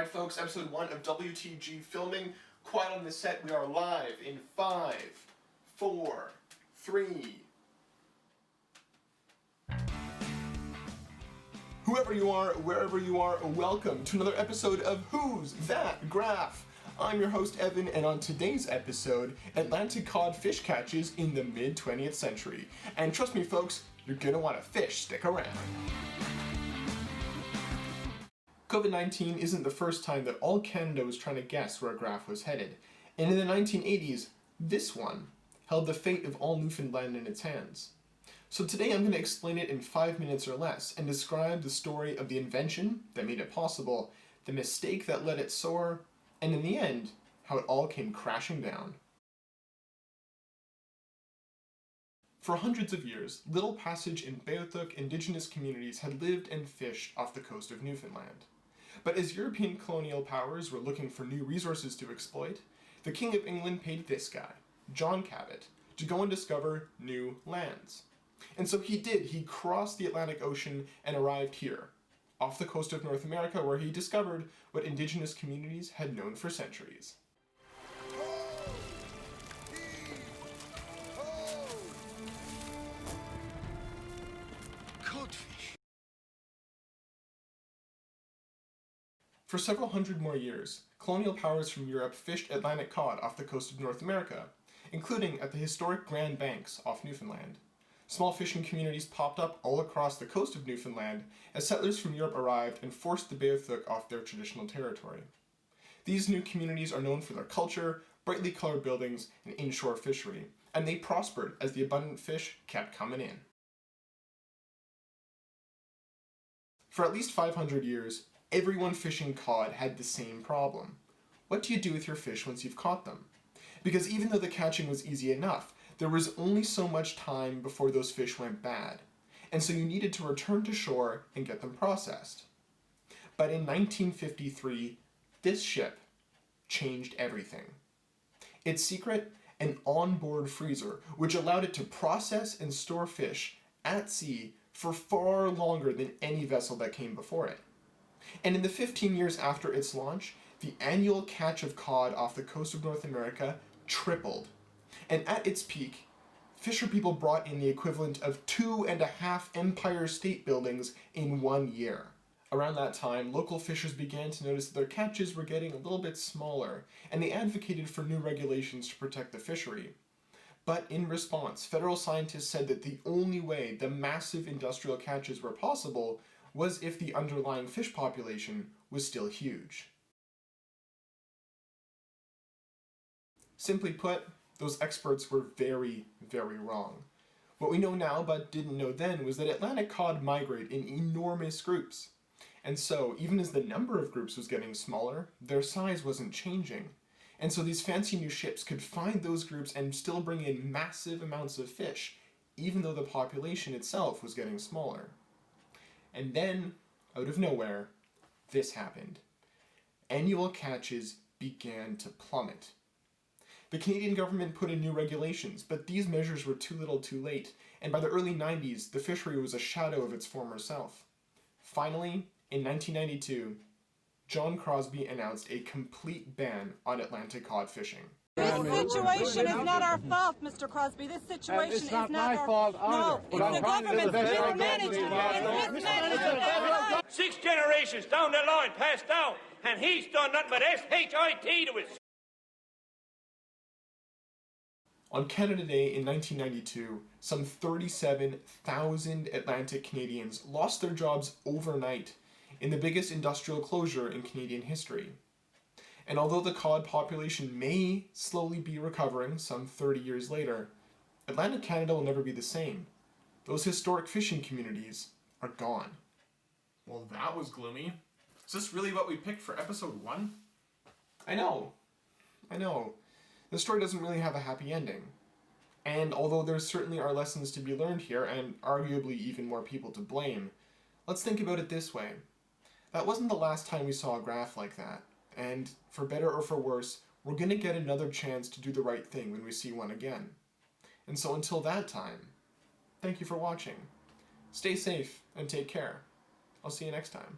Alright folks, episode 1 of WTG filming. Quiet on the set, we are live in 5, 4, 3... Whoever you are, wherever you are, welcome to another episode of Who's That Graph? I'm your host Evan, and on today's episode, Atlantic cod fish catches in the mid-20th century. And trust me folks, you're gonna want to fish, stick around. COVID-19 isn't the first time that all Canada was trying to guess where a graph was headed, and in the 1980s, this one held the fate of all Newfoundland in its hands. So today I'm going to explain it in 5 minutes or less, and describe the story of the invention that made it possible, the mistake that let it soar, and in the end, how it all came crashing down. For hundreds of years, Little Passage and Beothuk indigenous communities had lived and fished off the coast of Newfoundland. But as European colonial powers were looking for new resources to exploit, the King of England paid this guy, John Cabot, to go and discover new lands. And so he did. He crossed the Atlantic Ocean and arrived here, off the coast of North America, where he discovered what indigenous communities had known for centuries. For several hundred more years, colonial powers from Europe fished Atlantic cod off the coast of North America, including at the historic Grand Banks off Newfoundland. Small fishing communities popped up all across the coast of Newfoundland as settlers from Europe arrived and forced the Beothuk off their traditional territory. These new communities are known for their culture, brightly colored buildings, and inshore fishery, and they prospered as the abundant fish kept coming in. For at least 500 years, everyone fishing cod had the same problem. What do you do with your fish once you've caught them? Because even though the catching was easy enough, there was only so much time before those fish went bad, and so you needed to return to shore and get them processed. But in 1953, this ship changed everything. Its secret, an onboard freezer, which allowed it to process and store fish at sea for far longer than any vessel that came before it. And in the 15 years after its launch, the annual catch of cod off the coast of North America tripled. And at its peak, fisher people brought in the equivalent of 2.5 Empire State Buildings in 1 year. Around that time, local fishers began to notice that their catches were getting a little bit smaller, and they advocated for new regulations to protect the fishery. But in response, federal scientists said that the only way the massive industrial catches were possible was if the underlying fish population was still huge. Simply put, those experts were very, very wrong. What we know now but didn't know then was that Atlantic cod migrate in enormous groups. And so, even as the number of groups was getting smaller, their size wasn't changing. And so these fancy new ships could find those groups and still bring in massive amounts of fish, even though the population itself was getting smaller. And then, out of nowhere, this happened. Annual catches began to plummet. The Canadian government put in new regulations, but these measures were too little too late, and by the early 90s, the fishery was a shadow of its former self. Finally, in 1992, John Crosbie announced a complete ban on Atlantic cod fishing. This situation is not our fault, Mr. Crosbie. This situation is not my fault either. No, it's the government's mismanagement. 6 generations down the line, passed down, and he's done nothing but S-H-I-T to us. On Canada Day in 1992, some 37,000 Atlantic Canadians lost their jobs overnight in the biggest industrial closure in Canadian history. And although the cod population may slowly be recovering some 30 years later, Atlantic Canada will never be the same. Those historic fishing communities are gone. Well, that was gloomy. Is this really what we picked for episode 1? I know. The story doesn't really have a happy ending. And although there certainly are lessons to be learned here, and arguably even more people to blame, let's think about it this way. That wasn't the last time we saw a graph like that. And for better or for worse, we're going to get another chance to do the right thing when we see one again. And so until that time, thank you for watching. Stay safe and take care. I'll see you next time.